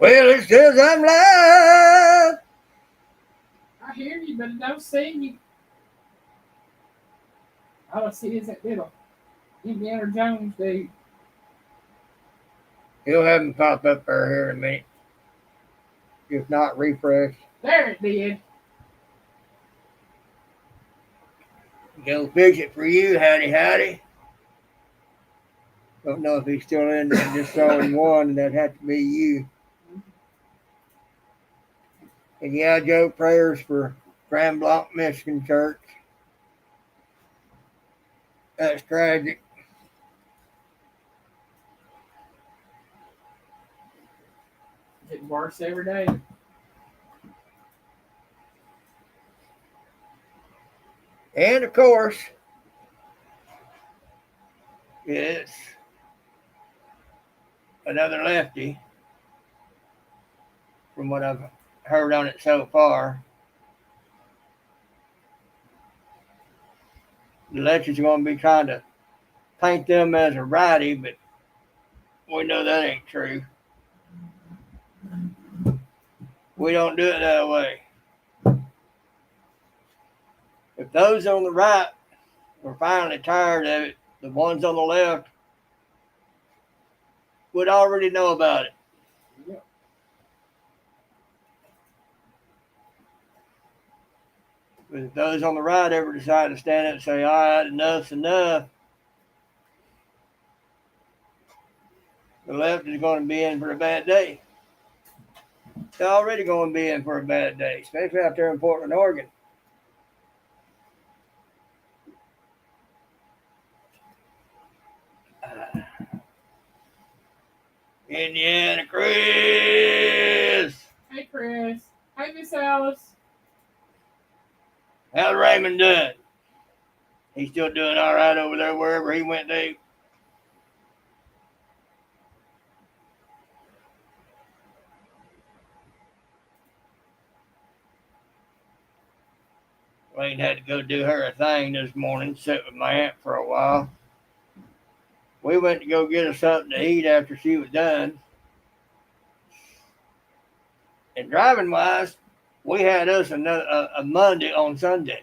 Well, it says I'm live. I hear you, but I don't see you. All I see is that little Indiana Jones dude. He'll have him pop up there here in a minute. If not, refresh. There it did. Go fix it for you, howdy, howdy. Don't know if he's still in there. Just saw him one, and that'd have to be you. And yeah, Joe, prayers for Grand Blanc, Michigan Church. That's tragic. Getting worse every day. And of course, it's another lefty, from what I've heard on it so far. The lefties are going to be trying to paint them as a righty, but we know that ain't true. We don't do it that way. If those on the right were finally tired of it, the ones on the left would already know about it. Yeah. But if those on the right ever decide to stand up and say, all right, enough's enough, the left is going to be in for a bad day. They're already going to be in for a bad day, especially out there in Portland, Oregon. Indiana Chris. Hey, Chris. Hey, Miss Alice. How's Raymond doing? He's still doing all right over there wherever he went to. Wayne had to go do her a thing this morning, sit with my aunt for a while. We went to go get her something to eat after she was done. And driving wise, we had us a Monday on Sunday.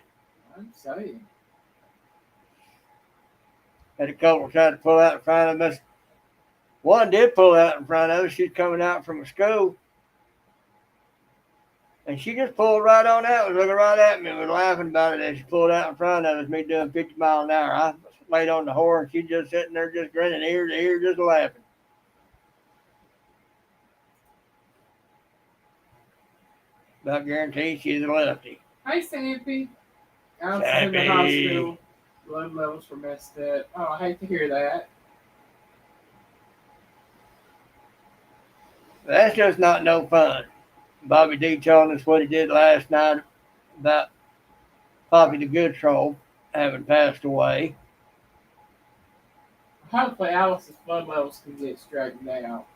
I'm saying. Had a couple try to pull out in front of us. One did pull out in front of us. She's coming out from school. And she just pulled right on out, was looking right at me and was laughing about it as she pulled out in front of us, me doing 50 miles an hour. I laid on the horn, she just sitting there just grinning ear to ear, just laughing. But I guarantee she's a lefty. Hey, Sampy. Alice is in the hospital. Blood levels were messed up. Oh, I hate to hear that. That's just not no fun. Bobby D telling us what he did last night about Poppy the Good Troll having passed away. Hopefully, Alice's blood levels can get straightened out.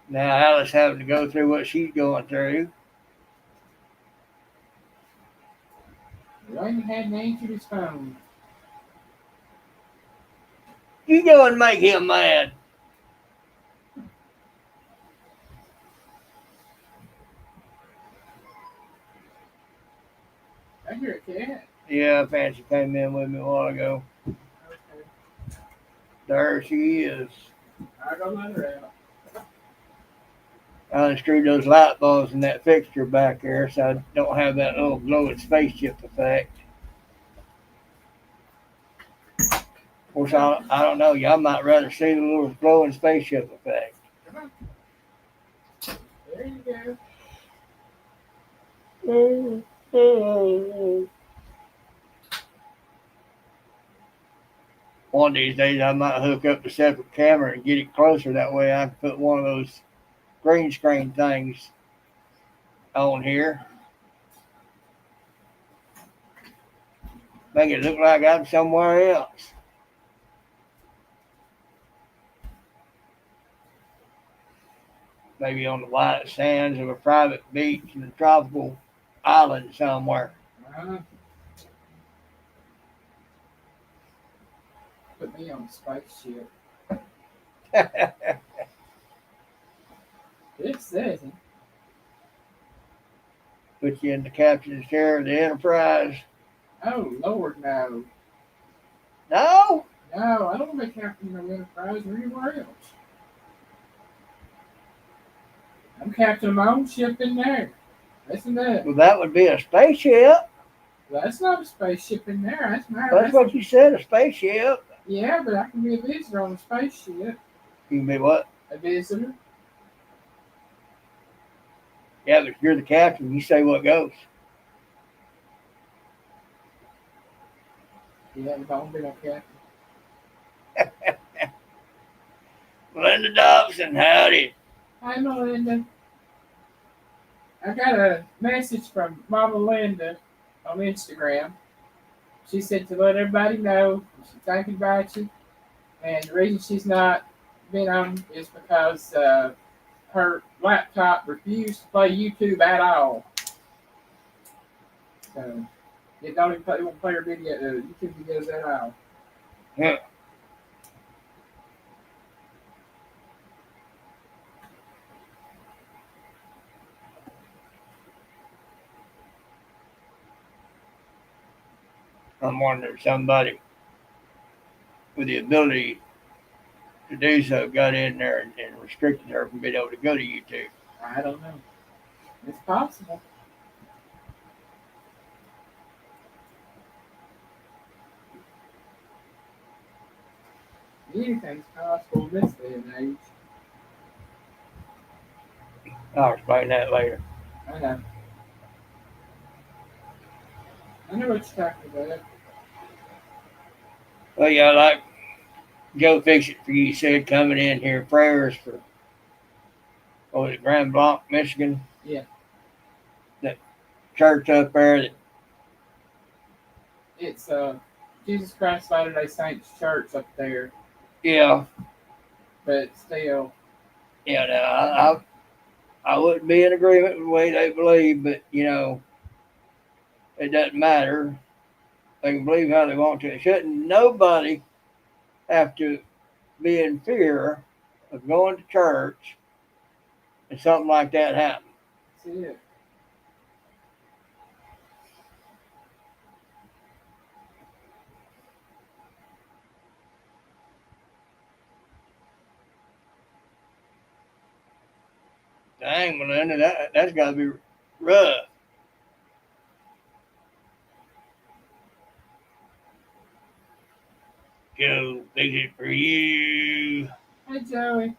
Now Alice having to go through what she's going through. Raymond hadn't answered his phone. You go and make him mad. I hear a cat. Yeah, Fancy came in with me a while ago. Okay. There she is. I go let her out. I unscrewed those light bulbs in that fixture back there so I don't have that little glowing spaceship effect. Of course, I don't know. Y'all might rather see the little glowing spaceship effect. Come on. There you go. One of these days, I might hook up a separate camera and get it closer. That way, I can put one of those green screen things on here. Make it look like I'm somewhere else. Maybe on the white sands of a private beach in a tropical island somewhere. Put me on a spaceship. It says it. Put you in the captain's chair of the Enterprise. Oh, Lord, no. No? No, I don't make captain of Enterprise or anywhere else. I'm captain of my own ship in there. Listen to that. Well, that would be a spaceship. That's not a spaceship in there. That's what you said, a spaceship. Yeah, but I can be a visitor on a spaceship. You can be what? A visitor? Yeah, but you're the captain. You say what goes. Yeah, but I don't be no captain. Linda Dobson, howdy. Hi, Melinda. I got a message from Mama Linda on Instagram. She said to let everybody know she's thinking about you. And the reason she's not been on is because her laptop refused to play YouTube at all. So it don't even play, it won't play her video, YouTube videos at all. Huh. I'm wondering if somebody with the ability to do so got in there and restricted her from being able to go to YouTube. I don't know. It's possible. Anything's possible in this day and age. I'll explain that later. I know. I know what you're talking about. Well, yeah, like Joe Fix It for You said, coming in here, prayers for, what was it, Grand Blanc, Michigan? Yeah. That church up there that, It's Jesus Christ Latter-day Saints Church up there, yeah, but still, yeah, no, I wouldn't be in agreement with the way they believe, but, you know, it doesn't matter. They can believe how they want to. Shouldn't nobody have to be in fear of going to church and something like that happens? that's it. Dang, Melinda, that's got to be rough. Joe, fix it for you. Hey, Joey.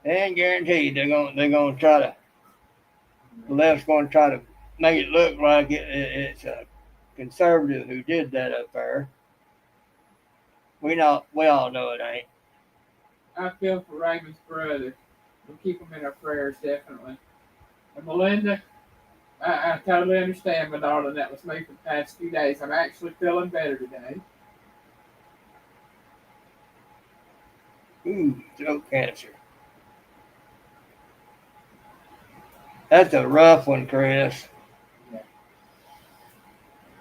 And guaranteed they're gonna try to, the left's gonna try to make it look like it's a conservative who did that up there. We all know it ain't. I feel for Raymond's brother. We'll keep him in our prayers, definitely. And Melinda, I totally understand, my darling. That was me for the past few days. I'm actually feeling better today. Ooh, throat cancer. That's a rough one, Chris. Yeah.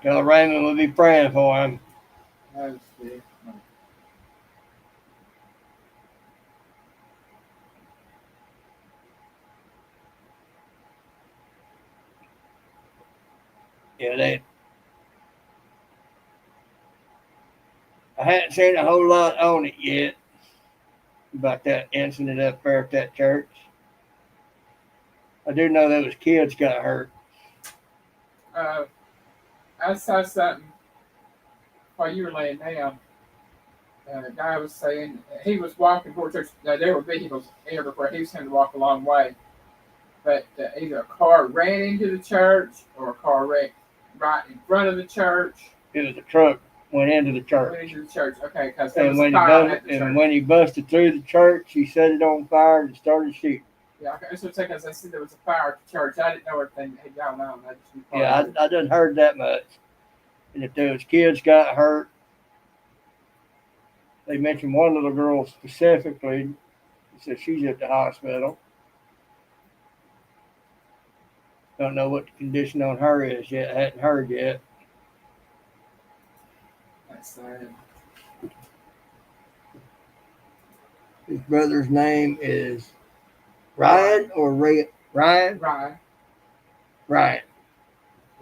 Tell Raymond we'll be praying for him. That was good. Yeah, I hadn't seen a whole lot on it yet about that incident up there at that church. I do know those kids got hurt. I saw something while you were laying down. A guy was saying he was walking toward church. Now, there were vehicles everywhere. He was trying to walk a long way. But either a car ran into the church or a car wrecked right in front of the church. It was a truck went into the church. Went into the church, okay, because there And was a fire at the church. when he busted through the church, he set it on fire and started shooting. Yeah, okay, that's what I'm saying, because I said there was a fire at the church. I didn't know everything that had gone on. I just knew part Yeah, of it. I done heard that much. And if those kids got hurt, they mentioned one little girl specifically. Said she's at the hospital. Don't know what the condition on her is yet. I hadn't heard yet. That's sad. His brother's name is Ryan or Ray. Ryan. Right. Ryan.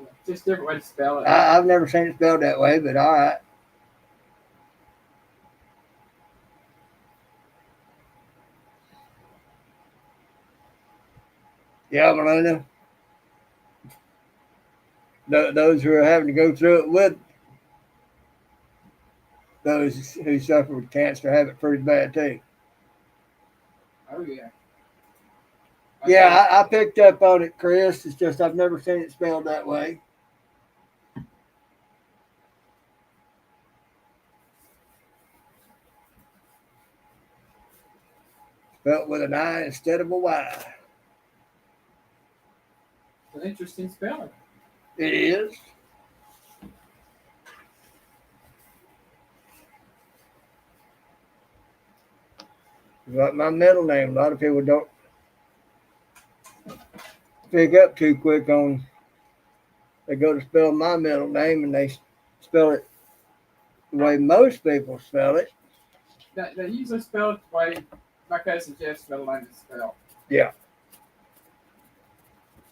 Yeah, just different way to spell it. I've never seen it spelled that way, but all right. Yeah, Melinda. Those who are having to go through it with those who suffer with cancer have it pretty bad too. Oh yeah. Yeah, I picked up on it, Chris. It's just I've never seen it spelled that way. Spelled with an I instead of a Y. It's an interesting spelling. It is. Like my middle name, a lot of people don't pick up too quick on. They go to spell my middle name and they spell it the way most people spell it. They usually spell it the way my cousin Jeff's middle name is spelled. Yeah.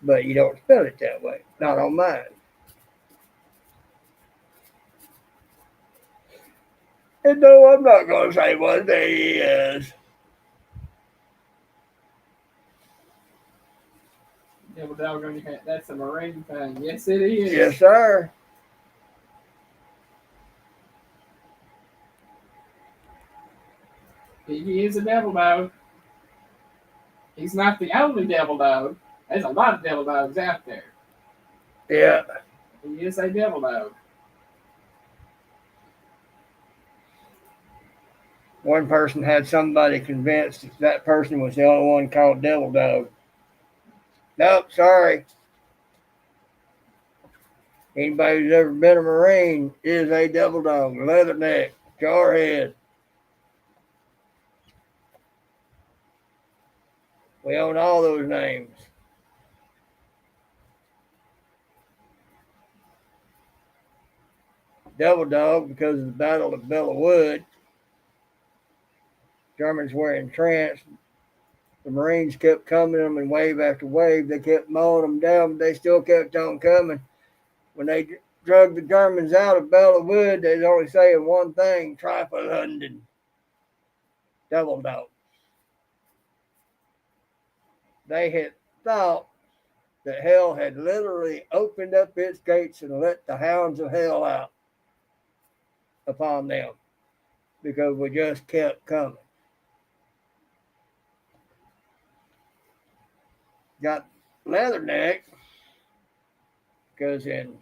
But you don't spell it that way. Not on mine. And no, I'm not going to say what he is. Devil dog on your hat. That's a Marine thing. Yes, it is. Yes, sir. Piggy is a devil dog. He's not the only devil dog. There's a lot of devil dogs out there. Yeah. He is a devil dog. One person had somebody convinced that person was the only one called Devil Dog. Nope, sorry. Anybody who's ever been a Marine is a Devil Dog. Leatherneck, Jarhead. We own all those names. Devil Dog because of the Battle of Belleau Wood. Germans were entrenched. The Marines kept coming them in wave after wave. They kept mowing them down, but they still kept on coming. When they drug the Germans out of Belleau Wood, they was only saying one thing: Trifle London. Devil Dog. They had thought that hell had literally opened up its gates and let the hounds of hell out upon them because we just kept coming. Got Leatherneck because in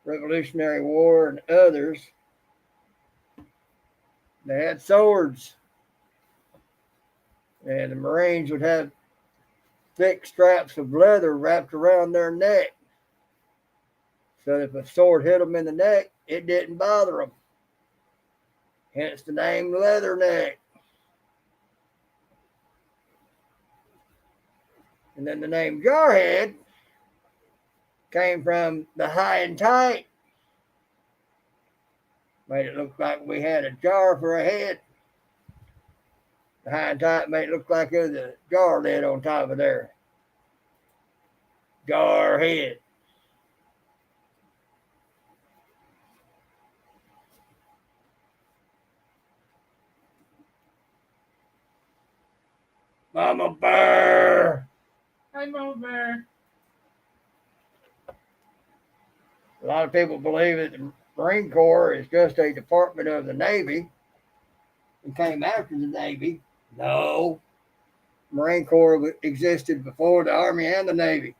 Revolutionary War and others, they had swords. And the Marines would have thick straps of leather wrapped around their neck. So if a sword hit them in the neck, it didn't bother them. Hence the name Leatherneck. And then the name Jarhead came from the high and tight. Made it look like we had a jar for a head. The high and tight made it look like there was a jar lid on top of there. Jarhead. Mama Bear. Hi, Mama Bear. A lot of people believe that the Marine Corps is just a department of the Navy and came after the Navy. No. Marine Corps existed before the Army and the Navy.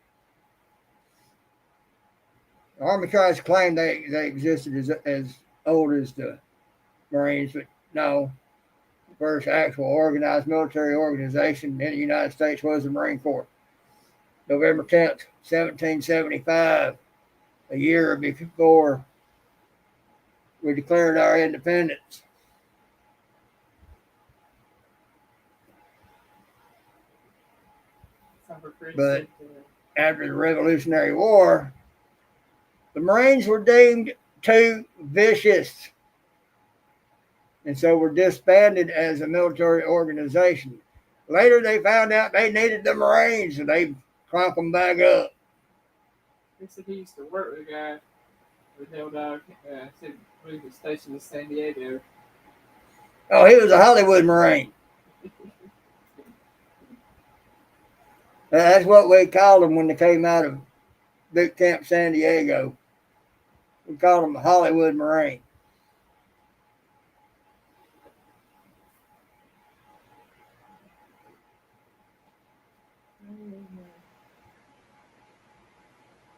The Army tries to claim they existed as old as the Marines, but no. The first actual organized military organization in the United States was the Marine Corps. November 10th, 1775, a year before we declared our independence. But after the Revolutionary War, the Marines were deemed too vicious. And so were disbanded as a military organization. Later, they found out they needed the Marines, so they clumped them back up. They said he used to work with a guy with Hell Dog. Said he was stationed in San Diego. Oh, he was a Hollywood Marine. That's what we called them when they came out of boot camp San Diego. We called them a Hollywood Marine.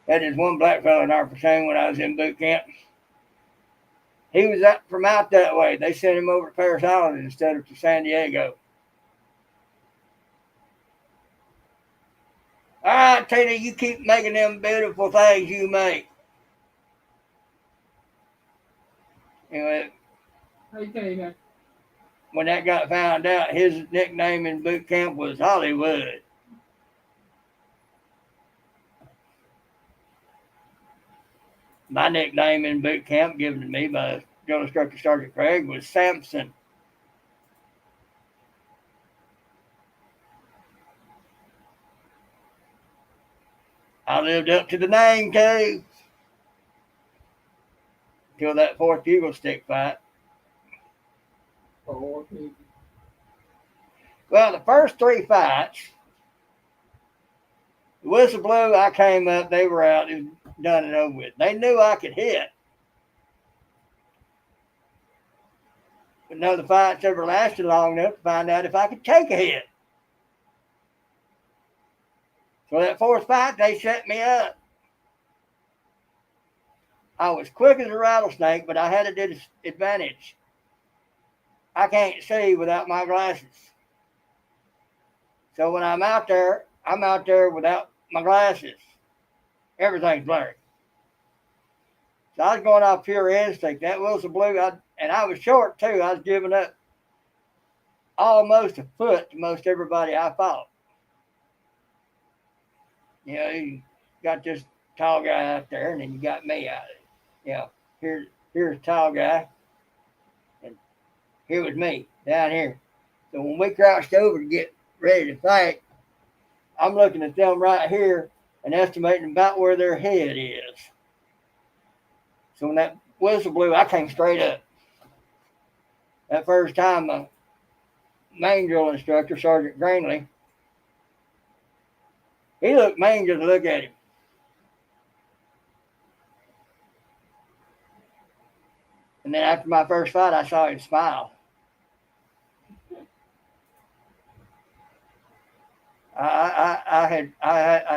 That is one black fellow in our platoon when I was in boot camp. He was from out that way. They sent him over to Paris Island instead of to San Diego. All right, Tina, you keep making them beautiful things you make. Anyway, Okay, when that got found out, his nickname in boot camp was Hollywood. My nickname in boot camp, given to me by Drill Instructor Sergeant Craig, was Samson. I lived up to the name, too, until that fourth bugle stick fight. oh, Well, the first three fights, the whistle blew, I came up, they were out, it was done and over with. They knew I could hit. But none of the fights ever lasted long enough to find out if I could take a hit. So that fourth fight, they set me up. I was quick as a rattlesnake, but I had a disadvantage. I can't see without my glasses. So when I'm out there without my glasses. Everything's blurry. So I was going off pure instinct. That whistle blew, and I was short too. I was giving up almost a foot to most everybody I fought. You know, you got this tall guy out there, and then you got me out there. You know, here's a tall guy, and here was me down here. So when we crouched over to get ready to fight, I'm looking at them right here and estimating about where their head is. So when that whistle blew, I came straight up. That first time, my main drill instructor, Sergeant Grangley, he looked mean just to look at him. And then after my first fight, I saw him smile.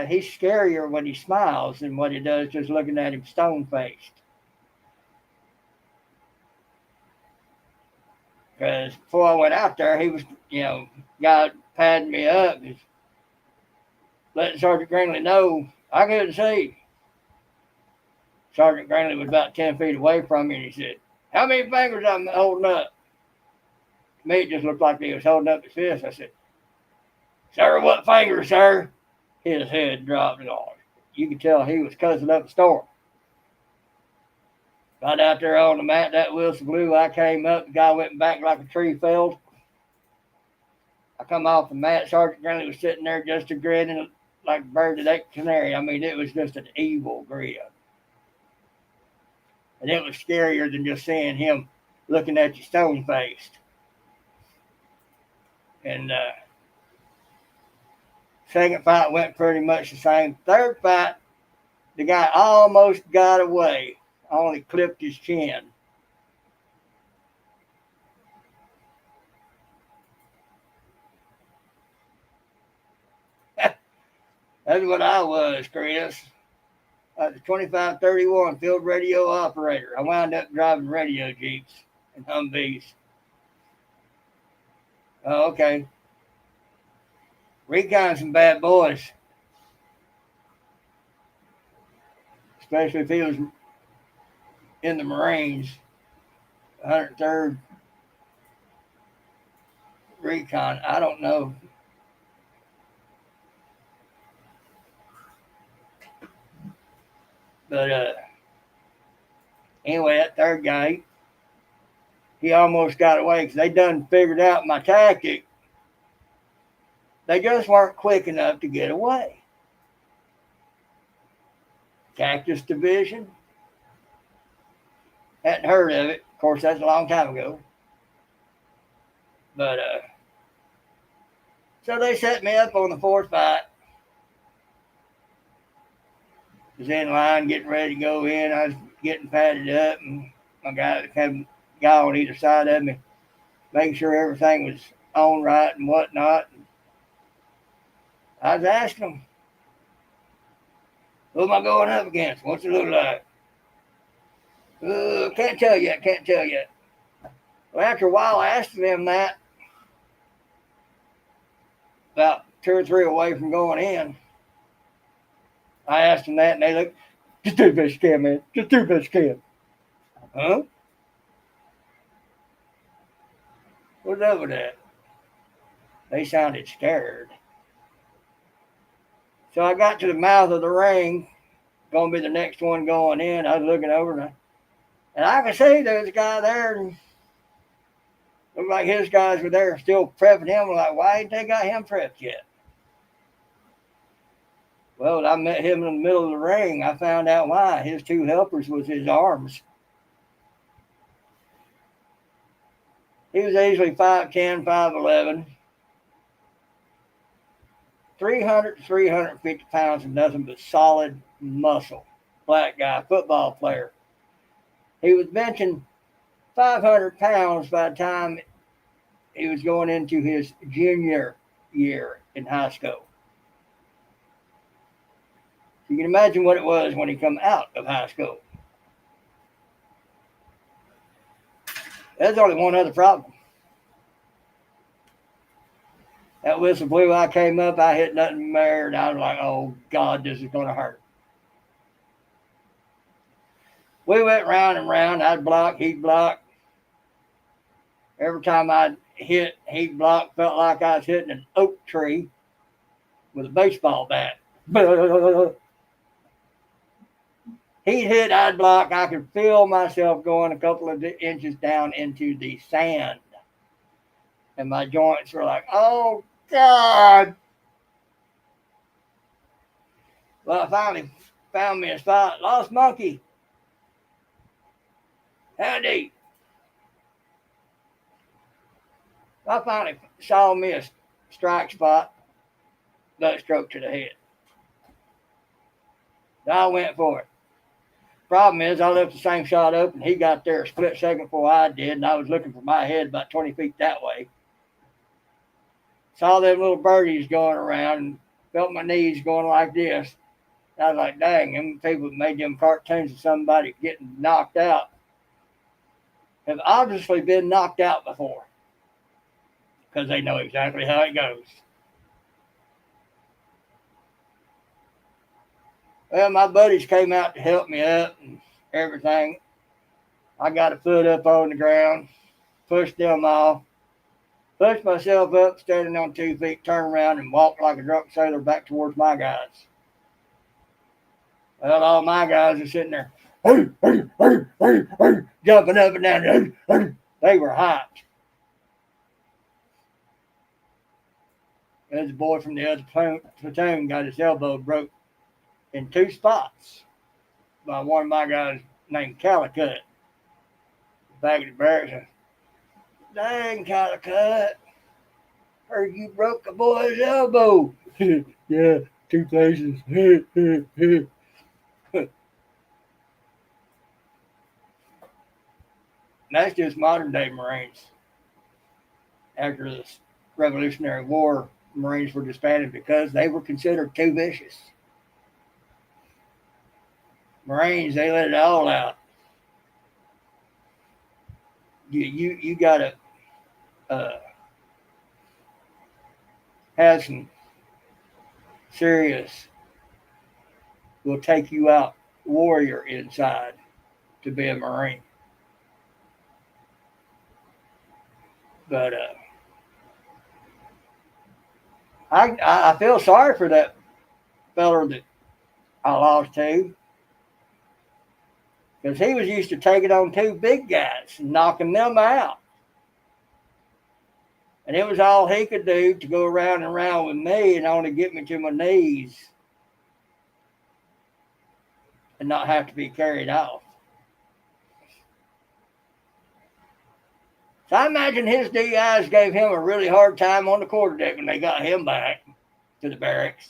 He's scarier when he smiles than what he does just looking at him stone faced. Because before I went out there, he was, guy padding me up, just letting Sergeant Grangley know I couldn't see. Sergeant Grangley was about 10 feet away from me, and he said, "How many fingers I'm holding up?" To me, it just looked like he was holding up his fist. I said, "Sir, what fingers, sir?" His head dropped on. You could tell he was cussing up a storm. Got out there on the mat, that whistle blew. I came up, the guy went back like a tree felled. I come off the mat, Sergeant Granley was sitting there just a grinning like a bird that ate canary. I mean, it was just an evil grin. And it was scarier than just seeing him looking at you stone faced. And second fight went pretty much the same. Third fight, the guy almost got away, only clipped his chin. That's what I was, Chris. I was a 2531 field radio operator. I wound up driving radio jeeps and Humvees. Oh, okay. Recon's some bad boys. Especially if he was in the Marines. 103rd Recon. I don't know. But Anyway, that third guy, he almost got away because they done figured out my tactic. They just weren't quick enough to get away. Cactus Division, hadn't heard of it. Of course, that's a long time ago. But so they set me up on the fourth fight. Was in line, getting ready to go in. I was getting padded up, and my guy had a guy on either side of me, making sure everything was on right and whatnot. I was asking them, "Who am I going up against? What's it look like?" Can't tell yet. Can't tell yet. Well, after a while, I asked them that about 2 or 3 away from going in. I asked them that, and they looked, "Just do the best you can, man. Just do the best you can." Huh? What's up with that? They sounded scared. So I got to the mouth of the ring, going to be the next one going in. I was looking over, and I could see there was a guy there, and looked like his guys were there still prepping him. I'm like, why ain't they got him prepped yet? Well, I met him in the middle of the ring. I found out why. His 2 helpers was his arms. He was easily 5'10", 5'11", 300 to 350 pounds of nothing but solid muscle. Black guy, football player. He was benching 500 pounds by the time he was going into his junior year in high school. You can imagine what it was when he come out of high school. There's only one other problem. That whistle blew, I came up, I hit nothing there, and I was like, oh, God, this is going to hurt. We went round and round. I'd block, he'd block. Every time I'd hit, he'd block. Felt like I was hitting an oak tree with a baseball bat. He'd hit, I'd block. I could feel myself going a couple of inches down into the sand. And my joints were like, oh, God. Well, I finally found me a spot. Lost Monkey. Howdy. I finally saw me a strike spot. Butt stroke to the head. So I went for it. Problem is, I left the same shot open. He got there a split second before I did, and I was looking for my head about 20 feet that way. Saw them little birdies going around and felt my knees going like this. I was like, dang, them people that made them cartoons of somebody getting knocked out have obviously been knocked out before because they know exactly how it goes. Well, my buddies came out to help me up and everything. I got a foot up on the ground, pushed them off, pushed myself up, standing on 2 feet, turned around and walked like a drunk sailor back towards my guys. Well, all my guys are sitting there, jumping up and down. They were hot. There's a boy from the other platoon got his elbow broke in 2 spots by one of my guys named Calicut. Back at the barracks, dang, Calicut, heard you broke a boy's elbow. Yeah, 2 places. That's just modern day Marines. After the Revolutionary War, Marines were disbanded because they were considered too vicious. Marines, they let it all out. You gotta have some serious, will take you out warrior inside to be a Marine. But I feel sorry for that fella that I lost to. Because he was used to taking on two big guys and knocking them out. And it was all he could do to go around and around with me and only get me to my knees and not have to be carried off. So I imagine his DIs gave him a really hard time on the quarterdeck when they got him back to the barracks.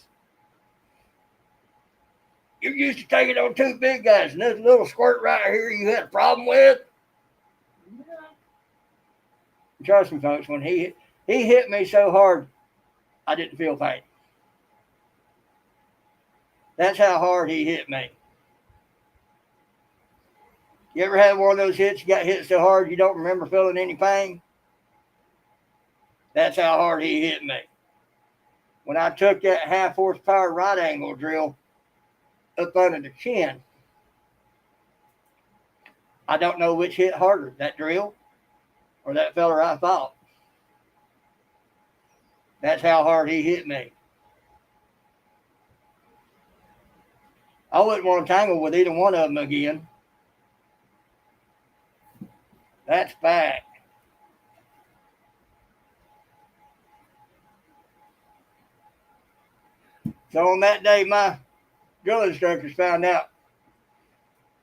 You're used to taking on two big guys, and this little squirt right here you had a problem with? Yeah. Trust me, folks, when he hit me so hard, I didn't feel pain. That's how hard he hit me. You ever had one of those hits, you got hit so hard you don't remember feeling any pain? That's how hard he hit me. When I took that half horsepower right angle drill up under the chin, I don't know which hit harder, that drill or that feller I fought. That's how hard he hit me. I wouldn't want to tangle with either one of them again. That's fact. So on that day, my drill instructors found out,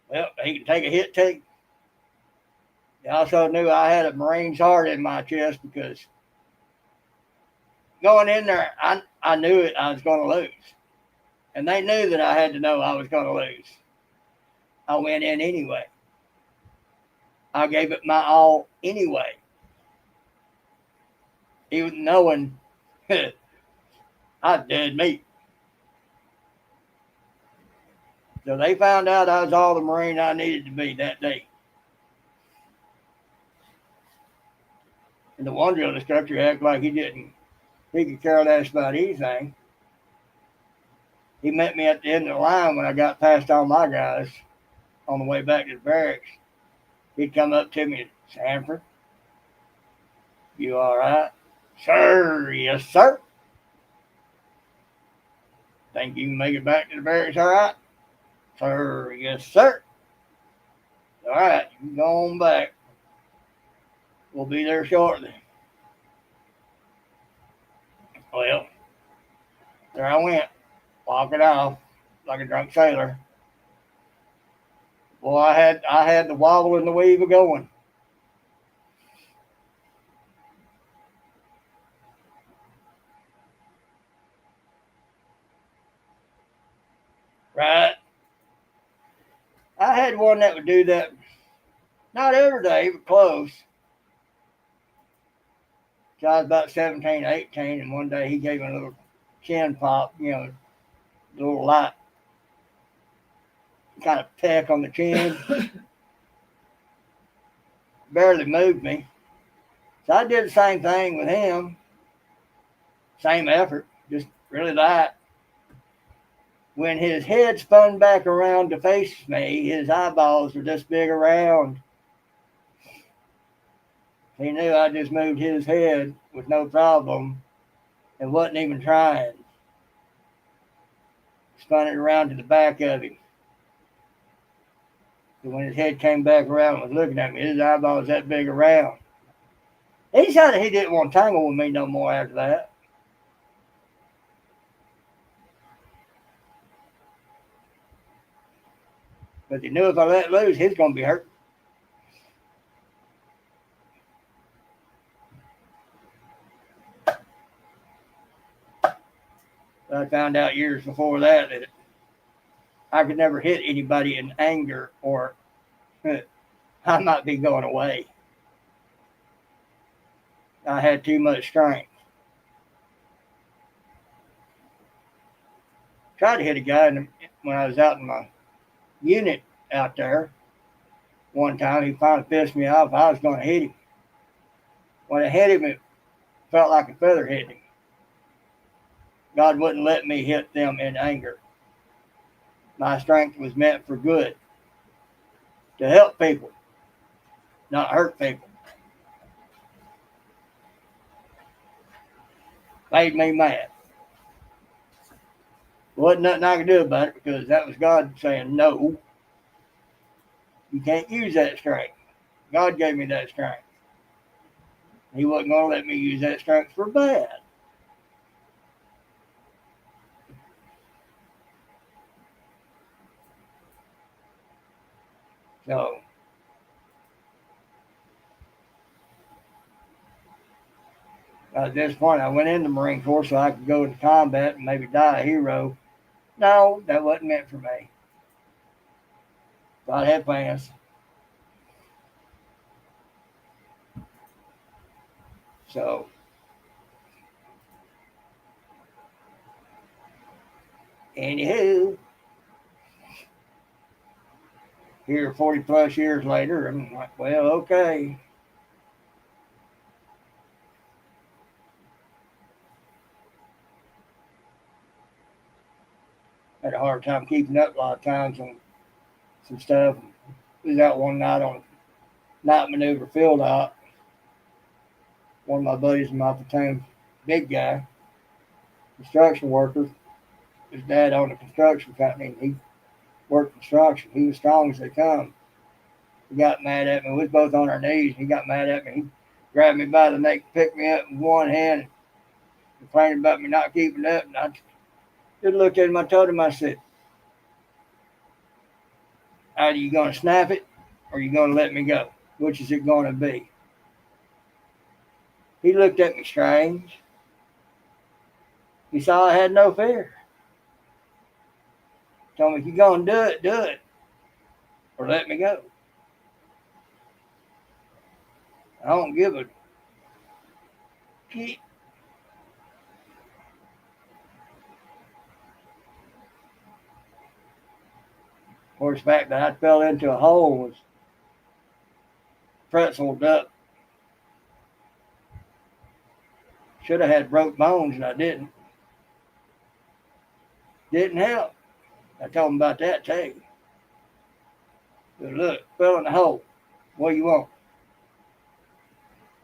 well, he can take a hit too. They also knew I had a Marine's heart in my chest because going in there, I knew it. I was going to lose. And they knew that I had to know I was going to lose. I went in anyway. I gave it my all anyway. Even knowing I was dead meat. So they found out I was all the Marine I needed to be that day. And the one drill instructor acted like he could care less about anything. He met me at the end of the line when I got past all my guys on the way back to the barracks. He'd come up to me, Sanford, you all right? Sir, yes, sir. Think you can make it back to the barracks all right? Sir, yes, sir. All right, you can go on back. We'll be there shortly. Well, there I went, walking off like a drunk sailor. Well, I had the wobble and the weave of going. Right? I had one that would do that, not every day, but close. So I was about 17, 18, and one day he gave me a little chin pop, a little light kind of peck on the chin. Barely moved me. So I did the same thing with him. Same effort, just really light. When his head spun back around to face me, his eyeballs were this big around. He knew I just moved his head with no problem and wasn't even trying. Spun it around to the back of him. So when his head came back around and was looking at me, his eyeballs that big around. He decided he didn't want to tangle with me no more after that. But he knew if I let loose, he's going to be hurt. I found out years before that I could never hit anybody in anger or I might be going away. I had too much strength. Tried to hit a guy when I was out in my unit out there. One time he finally pissed me off. I was going to hit him. When I hit him, it felt like a feather hit him. God wouldn't let me hit them in anger. My strength was meant for good, to help people, not hurt people. Made me mad. Wasn't nothing I could do about it because that was God saying no. You can't use that strength. God gave me that strength. He wasn't going to let me use that strength for bad. So, at this point, I went in the Marine Corps so I could go into combat and maybe die a hero. No, that wasn't meant for me. God had plans. So, anywho, here 40 plus years later, I'm like, well, okay. Had a hard time keeping up a lot of times on some stuff. We was out one night on a night maneuver field out. One of my buddies in my platoon, big guy, construction worker. His dad owned a construction company and he worked construction. He was strong as they come. He got mad at me. We was both on our knees. He got mad at me. He grabbed me by the neck, picked me up in one hand, and complained about me not keeping up. And I just looked at him. I told him, I said, either you going to snap it or you going to let me go? Which is it going to be? He looked at me strange. He saw I had no fear. Told me, if you're going to do it, or let me go. I don't give a shit. Of course, the fact that I fell into a hole was pretzeled up. Should have had broke bones and I didn't. Didn't help. I told him about that too. But look, fell in the hole. What do you want?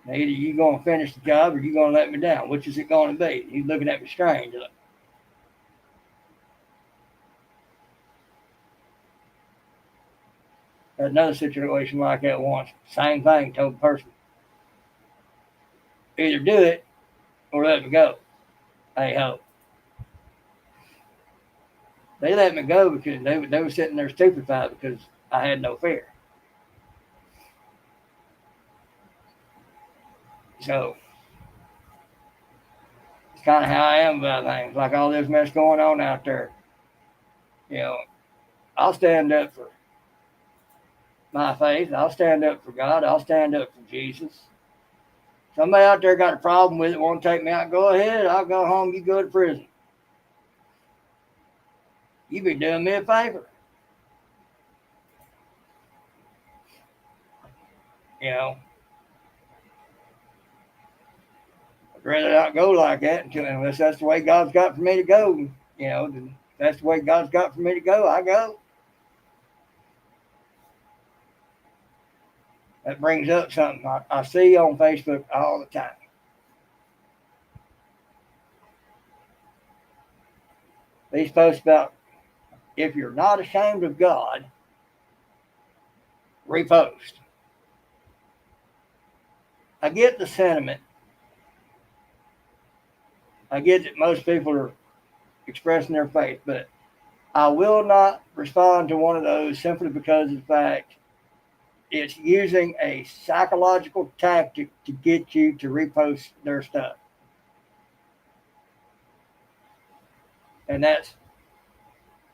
Now, either you going to finish the job or you going to let me down. Which is it going to be? He's looking at me strange. Look. Had another situation like that once. Same thing. Told the person, either do it or let me go. Hey ho. They let me go because they were sitting there stupefied because I had no fear. So it's kind of how I am about things. Like all this mess going on out there. You know, I'll stand up for my faith. I'll stand up for God. I'll stand up for Jesus. Somebody out there got a problem with it, want to take me out, go ahead. I'll go home. You go to prison. You be doing me a favor. You know, I'd rather not go like that unless that's the way God's got for me to go. You know, that's the way God's got for me to go. I go. That brings up something I see on Facebook all the time. These posts about if you're not ashamed of God, repost. I get the sentiment. I get that most people are expressing their faith, but I will not respond to one of those simply because of the fact it's using a psychological tactic to get you to repost their stuff. And that's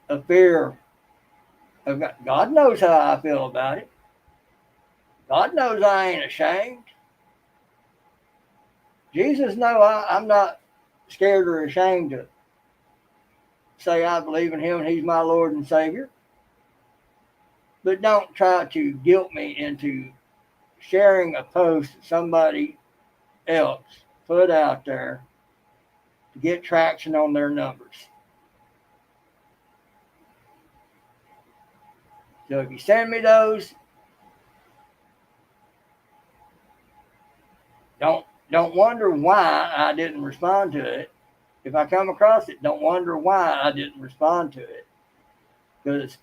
a fear of God. God knows how I feel about it. God knows I ain't ashamed. Jesus knows I'm not scared or ashamed to say I believe in him and he's my Lord and Savior. But don't try to guilt me into sharing a post that somebody else put out there to get traction on their numbers. So if you send me those, don't wonder why I didn't respond to it. If I come across it, don't wonder why I didn't respond to it. Because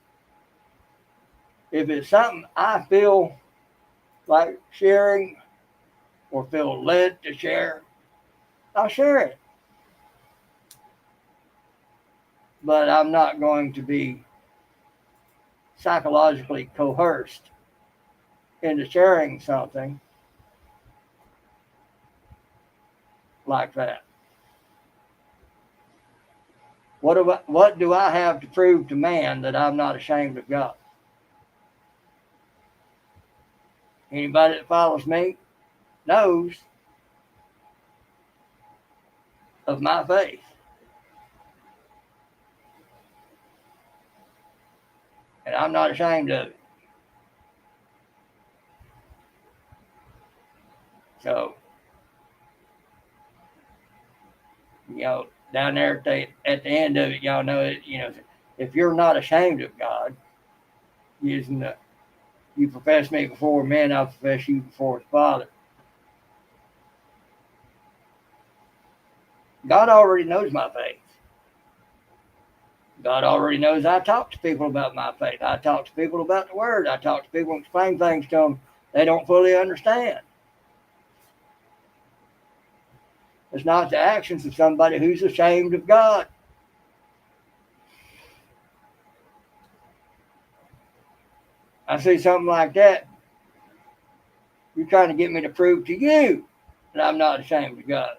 If it's something I feel like sharing or feel led to share, I'll share it. But I'm not going to be psychologically coerced into sharing something like that. What do I have to prove to man that I'm not ashamed of God? Anybody that follows me knows of my faith. And I'm not ashamed of it. So, down there at the end of it, y'all know it, if you're not ashamed of God, using the you profess me before men, I profess you before the Father. God already knows my faith. God already knows I talk to people about my faith. I talk to people about the Word. I talk to people and explain things to them they don't fully understand. It's not the actions of somebody who's ashamed of God. I see something like that. You're trying to get me to prove to you that I'm not ashamed of God.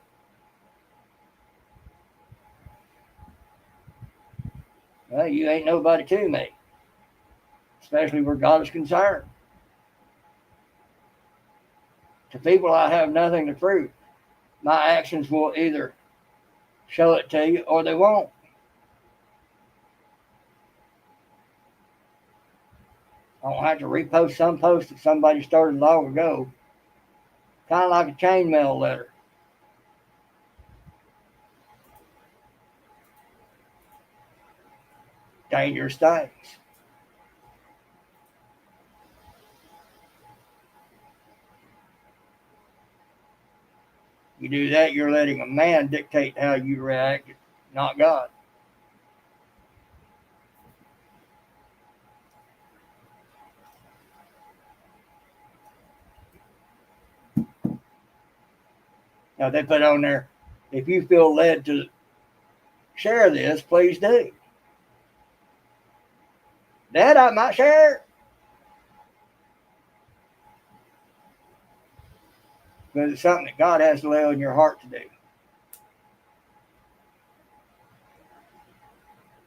Well, you ain't nobody to me, especially where God is concerned. To people I have nothing to prove. My actions will either show it to you or they won't. I don't have to repost some post that somebody started long ago. Kind of like a chainmail letter. Dangerous things. You do that, you're letting a man dictate how you react, not God. Now they put on there, if you feel led to share this, please do. Dad, I might share it. But it's something that God has to lay on your heart to do.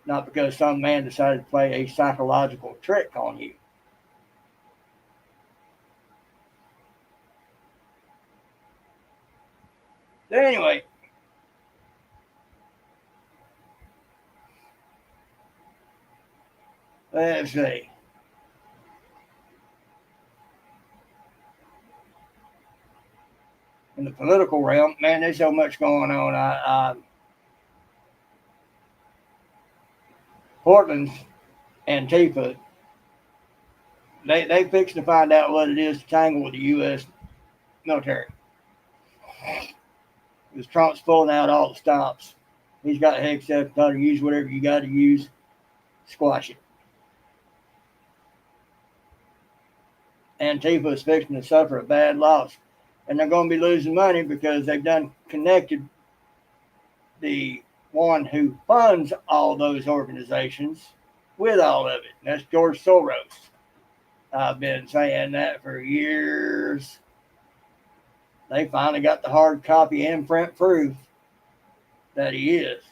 Not because some man decided to play a psychological trick on you. So anyway, let's see. In the political realm, man, there's so much going on. Portland's Antifa, they fixing to find out what it is to tangle with the U.S. military. Because Trump's pulling out all the stops. He's got heck stuff to use whatever you got to use, squash it. Antifa is fixing to suffer a bad loss. And they're going to be losing money because they've done connected the one who funds all those organizations with all of it. And that's George Soros. I've been saying that for years. They finally got the hard copy imprint proof that he is.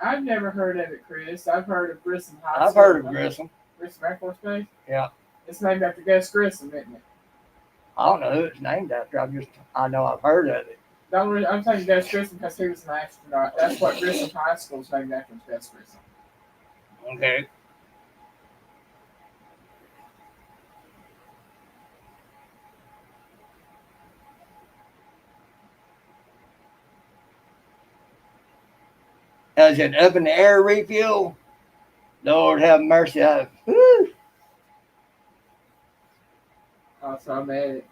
I've never heard of it, Chris. I've heard of Grissom High School. I've heard of Grissom. Grissom Air Force Base? Yeah. It's named after Gus Grissom, isn't it? I don't know who it's named after. I know I've heard of it. I'm saying Gus Grissom because he was an astronaut. That's what Grissom High School is named after, Gus Grissom. Okay. As an up in the air refuel, Lord have mercy. Also a medic.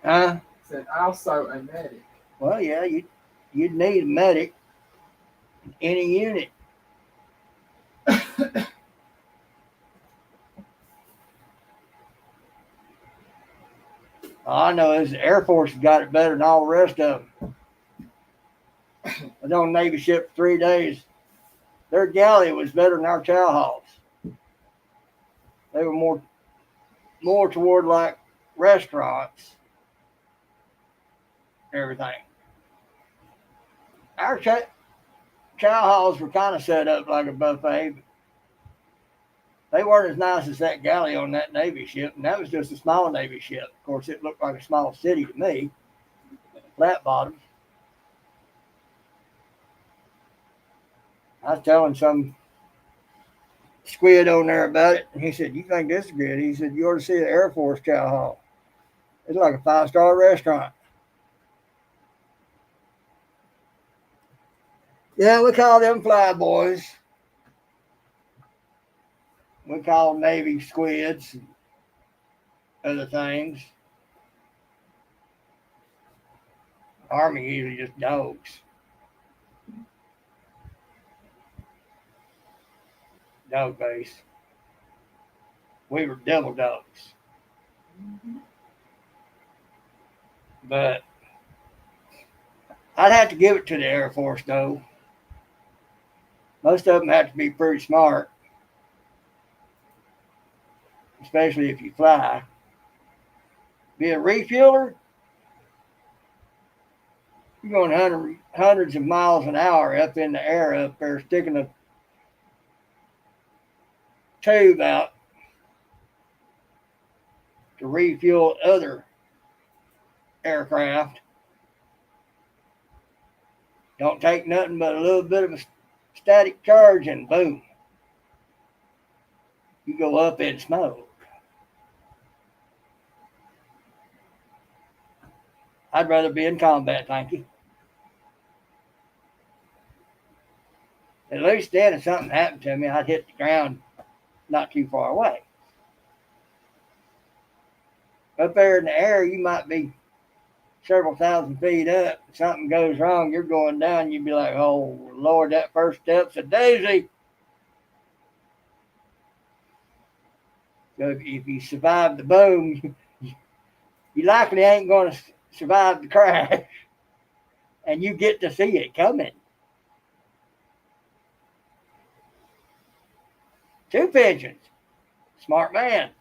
Huh? Said also a medic. Well, yeah, you'd need a medic in any unit. All I know is the Air Force has got it better than all the rest of them. I was on a Navy ship for 3 days. Their galley was better than our chow halls. They were more toward like restaurants, everything. Our chow halls were kind of set up like a buffet, but they weren't as nice as that galley on that Navy ship, and that was just a small Navy ship. Of course, it looked like a small city to me, flat bottom. I was telling some squid on there about it, and he said, "You think this is good?" He said, "You ought to see the Air Force chow hall. It's like a 5-star restaurant." Yeah, we call them fly boys. We call them Navy squids and other things. Army usually just dogs. Dog base. We were devil dogs. But I'd have to give it to the Air Force though. Most of them have to be pretty smart, especially if you fly. Be a refueler, you're going hundreds of miles an hour up in the air up there, sticking a tube out to refuel other aircraft. Don't take nothing but a little bit of a static charge and boom, you go up in smoke. I'd rather be in combat, thank you. At least then, if something happened to me, I'd hit the ground not too far away. Up there in the air, you might be several thousand feet up. If something goes wrong, you're going down. You'd be like, "Oh Lord, that first step's a daisy." So if you survive the boom, you likely ain't going to survive the crash, and you get to see it coming. 2 pigeons, smart man.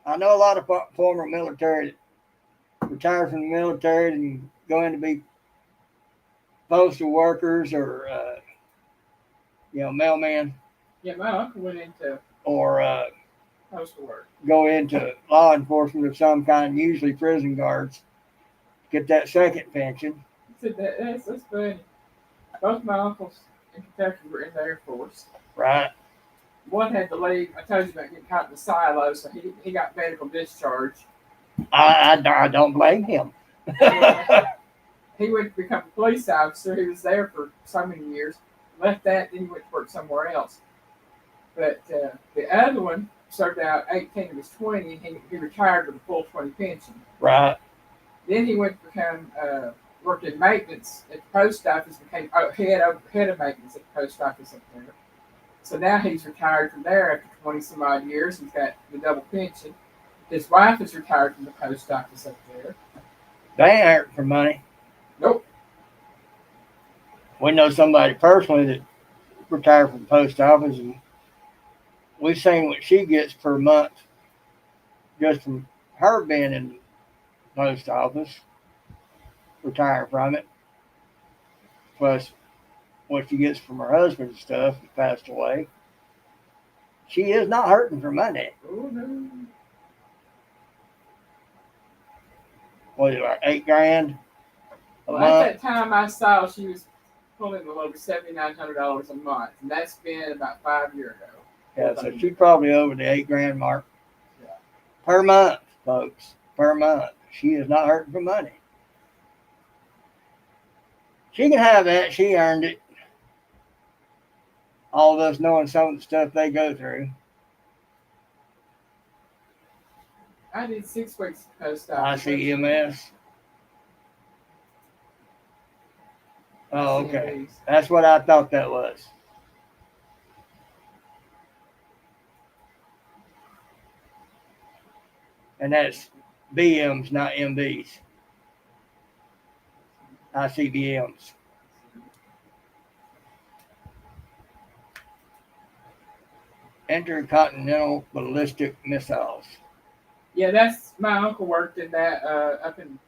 I know a lot of former military that retire from the military and go in to be postal workers or mailman. Yeah, my uncle went into Or postal work. Go into law enforcement of some kind, usually prison guards. Get that second pension. That's funny. Both my uncles in Kentucky were in the Air Force. Right. One had to leave. I told you about getting caught in the silo, so he got medical discharge. I don't blame him. He went to become a police officer. He was there for so many years. Left that, then he went to work somewhere else. But the other one served out 18 of his 20, and he retired with a full 20 pension. Right. Then he went to become worked in maintenance at the post office, became head of maintenance at the post office up there. So now he's retired from there after 20 some odd years. He's got the double pension. His wife is retired from the post office up there. They ain't hurting for money. Nope. We know somebody personally that retired from the post office, and we've seen what she gets per month just from her being in the post office, retiring from it, plus what she gets from her husband and stuff who passed away. She is not hurting for money. Oh, no. What is it, like $8,000 a month? At that time I saw she was pulling a little over $7,900 a month, and that's been about 5 years ago. Yeah, so she's probably over the $8,000 mark. Yeah. Per month, folks. Per month. She is not hurting for money. She can have that. She earned it. All of us knowing some of the stuff they go through. I did 6 weeks at the post office. ICMS. Oh, okay. That's what I thought that was. And that's BMs, not MBs. ICBMs. Intercontinental ballistic missiles. Yeah, that's my uncle worked in that up in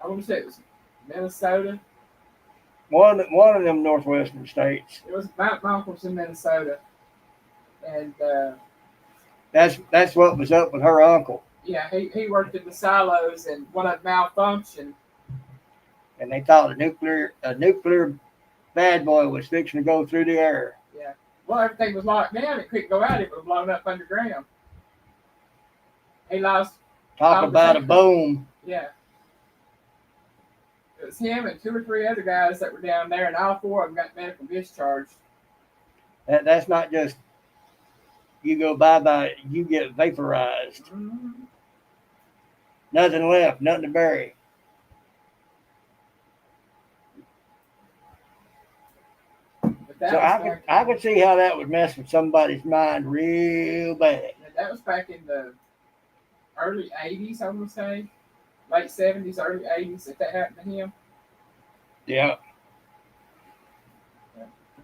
I want to say it was Minnesota. One of them northwestern states. It was my uncle's in Minnesota, and That's what was up with her uncle. yeah, he worked in the silos, and one of them malfunctioned. And they thought a nuclear bad boy was fixing to go through the air. Yeah, well, everything was locked down. It couldn't go out. It would have blown up underground. He lost. Talk about a boom. Yeah. It was him and 2 or 3 other guys that were down there, and all 4 of them got medical discharge. That's not just you go bye, you get vaporized. Mm-hmm. Nothing left, nothing to bury. So I could see how that would mess with somebody's mind real bad. That was back in the early 80s, I would say. Late 70s, early 80s, if that happened to him. Yeah.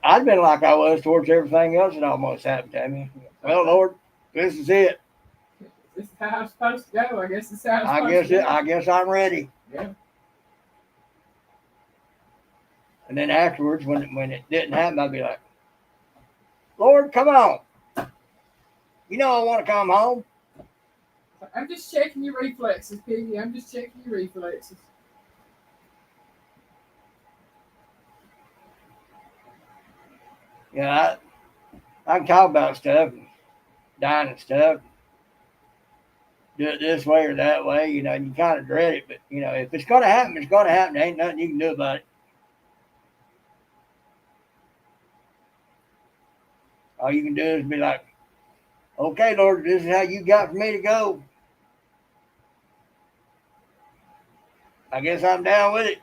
I'd been like I was towards everything else that almost happened to me. Well, Lord, this is it. This is how I'm supposed to go. I guess this is how I'm supposed to go. I guess I'm ready. Yeah. And then afterwards, when it didn't happen, I'd be like, Lord, come on. You know I want to come home. I'm just checking your reflexes, Piggy. I'm just checking your reflexes. Yeah, I can talk about stuff, dying and stuff. Do it this way or that way, you kind of dread it. But, if it's going to happen, it's going to happen. There ain't nothing you can do about it. All you can do is be like, okay, Lord, this is how you got for me to go. I guess I'm down with it.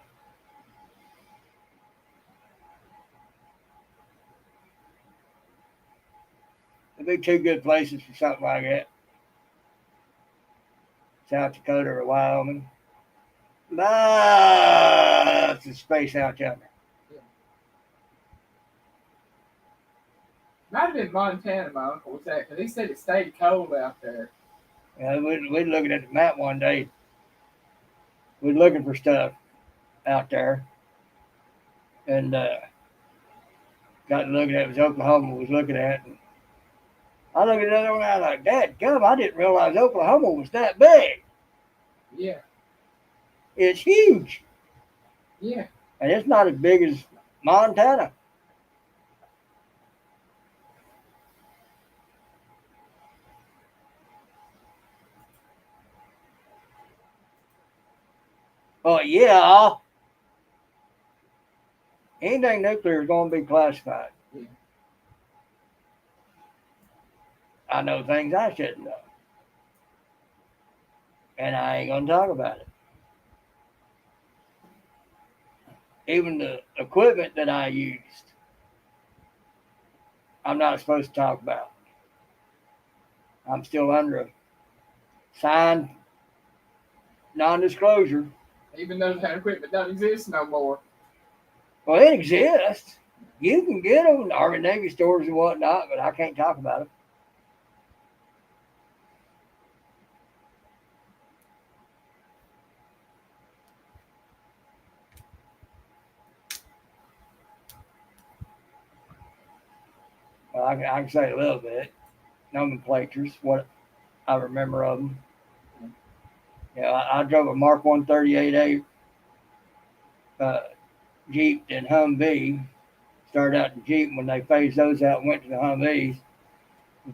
There'd be 2 good places for something like that. South Dakota or Wyoming. Lots of space out yonder. Yeah. Might have been Montana, my uncle was at, because he said it stayed cold out there. Yeah, we're looking at the map one day. We're looking for stuff out there. And got to looking at it was Oklahoma we was looking at. And I looked at another one and I was like, Dad, gum, I didn't realize Oklahoma was that big. Yeah. It's huge. Yeah. And it's not as big as Montana. Oh, yeah. Anything nuclear is going to be classified. Yeah. I know things I shouldn't know. And I ain't going to talk about it. Even the equipment that I used, I'm not supposed to talk about. I'm still under a signed non-disclosure. Even though that equipment doesn't exist no more. Well, it exists. You can get them in Army Navy stores and whatnot, but I can't talk about them. Well, I can say a little bit. Nomenclatures, what I remember of them. I drove a Mark 138A Jeep and Humvee. Started out in Jeep. When they phased those out and went to the Humvees.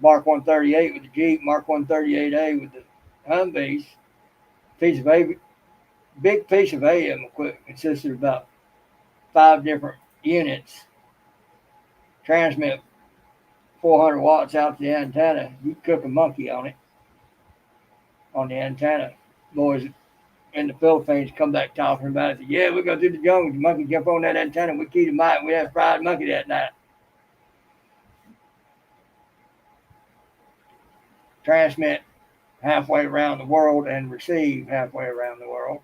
Mark 138 with the Jeep, Mark 138A with the Humvees. Big piece of AM equipment consisted of about 5 different units. Transmit 400 watts out to the antenna. You cook a monkey on it, on the antenna. Boys in the Philippines come back talking about it. Yeah, we go through the jungle. The monkey jump on that antenna. We keyed him out and we had fried monkey that night. Transmit halfway around the world and receive halfway around the world.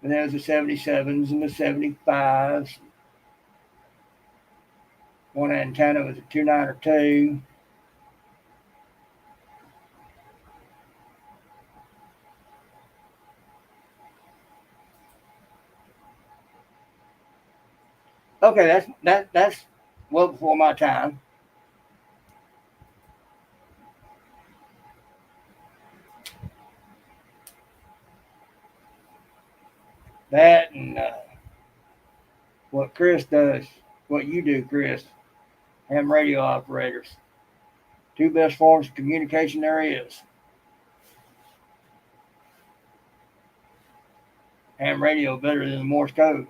And there's the 77s and the 75s. One antenna was a 292. Okay, that's well before my time. That and what Chris does, what you do, Chris, ham radio operators. Two best forms of communication there is. Ham radio better than the Morse code.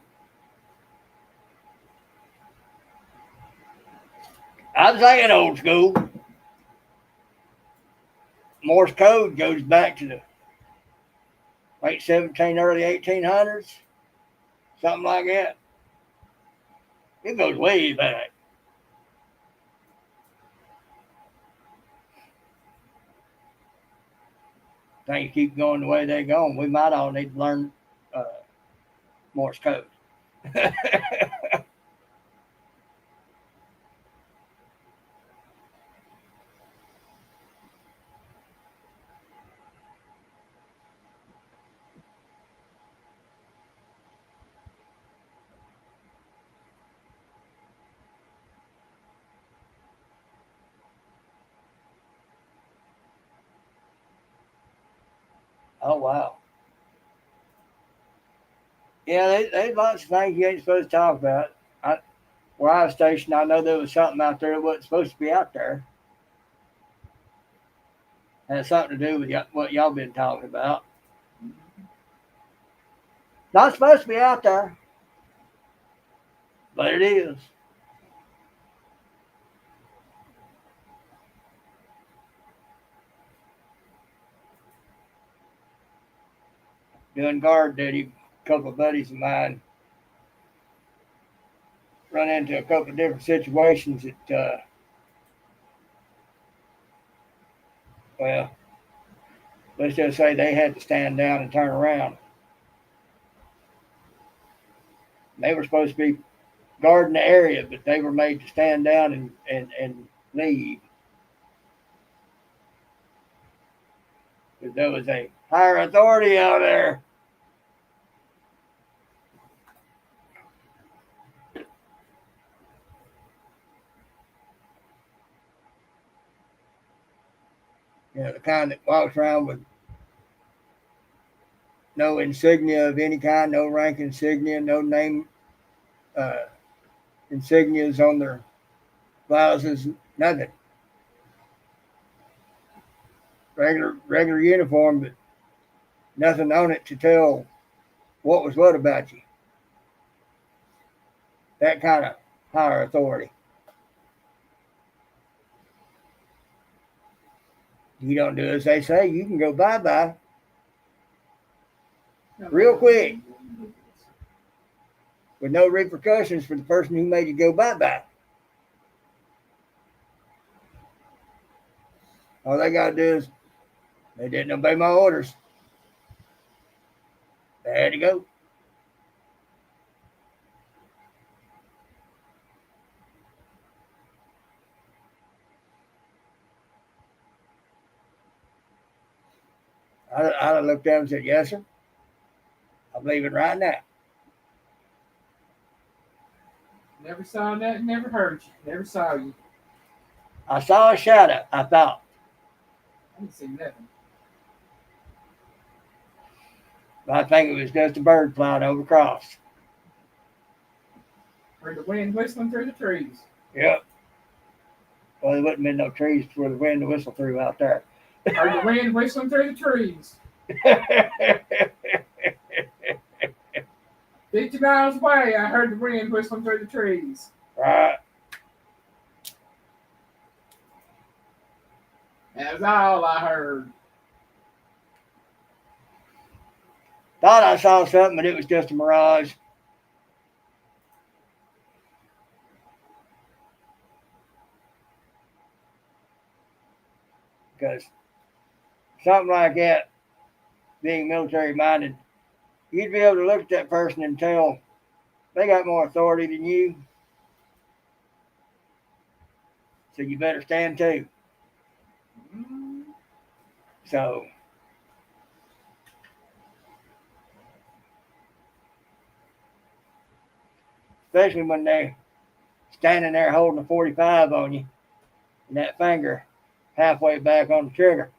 I'm saying old school. Morse code goes back to the late 17, early 1800s, something like that. It goes way back. Things keep going the way they're going. We might all need to learn uh, Morse code. Oh, wow. Yeah, there's lots of things you ain't supposed to talk about. Where I was stationed, I know there was something out there that wasn't supposed to be out there. Had something to do with what y'all been talking about. Not supposed to be out there, but it is. Doing guard duty, a couple of buddies of mine run into a couple of different situations that, well, let's just say they had to stand down and turn around. They were supposed to be guarding the area, but they were made to stand down and leave. Because there was a higher authority out there. You know, the kind that walks around with no insignia of any kind, no rank insignia, no name uh, insignias on their blouses, nothing. Regular uniform, but nothing on it to tell what was what about you. That kind of higher authority. You don't do as they say, you can go bye-bye real quick with no repercussions for the person who made you go bye-bye. All they got to do is, they didn't obey my orders. They had to go. I'd have looked at them and said, yes, sir. I'm leaving right now. Never saw that, never heard you, never saw you. I saw a shadow, I thought. I didn't see nothing. I think it was just a bird flying over across. Heard the wind whistling through the trees. Yep. Well, there wouldn't been no trees for the wind to whistle through out there. Heard the wind whistling through the trees. 50 miles away, I heard the wind whistling through the trees. Right. That's all I heard. Thought I saw something, but it was just a mirage. because something like that, being military minded, you'd be able to look at that person and tell they got more authority than you, so you better stand too. Mm. So, especially when they're standing there holding a 45 on you and that finger halfway back on the trigger.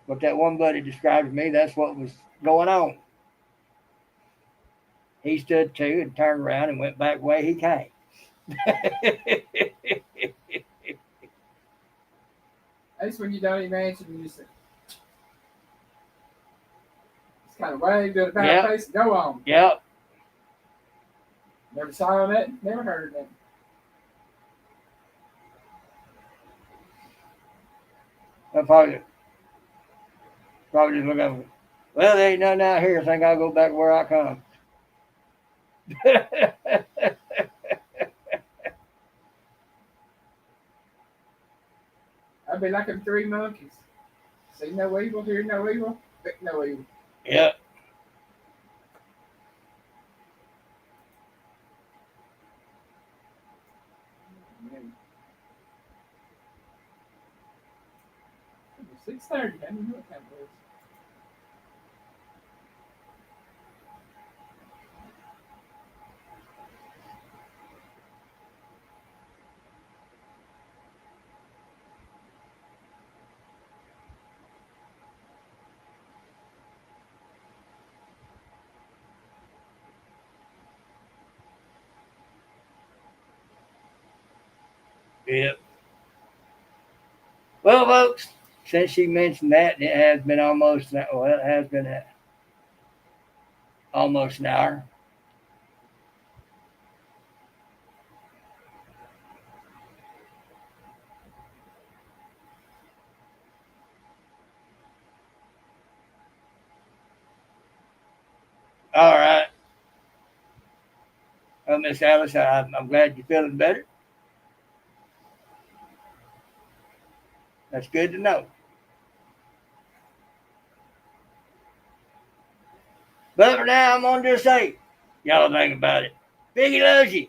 But that one buddy described to me that's what was going on. He stood too and turned around and went back the way he came. That's when you don't even answer when you say, it's kind of wave to the about Yep. face and go on. Yep. Never saw that, never heard that. I probably just look up. Well, there ain't nothing out here. I think I'll go back where I come. I'd be like them three monkeys. See no evil, hear no evil, think no evil. Yep. Man. 6:30. I didn't know what time it was. Yep. Well, folks, since she mentioned that, it has been almost, well, it has been almost an hour. All right. Well, Miss Alice, I'm glad you're feeling better. That's good to know. But for now, I'm going to just say, y'all think about it. Piggy loves you.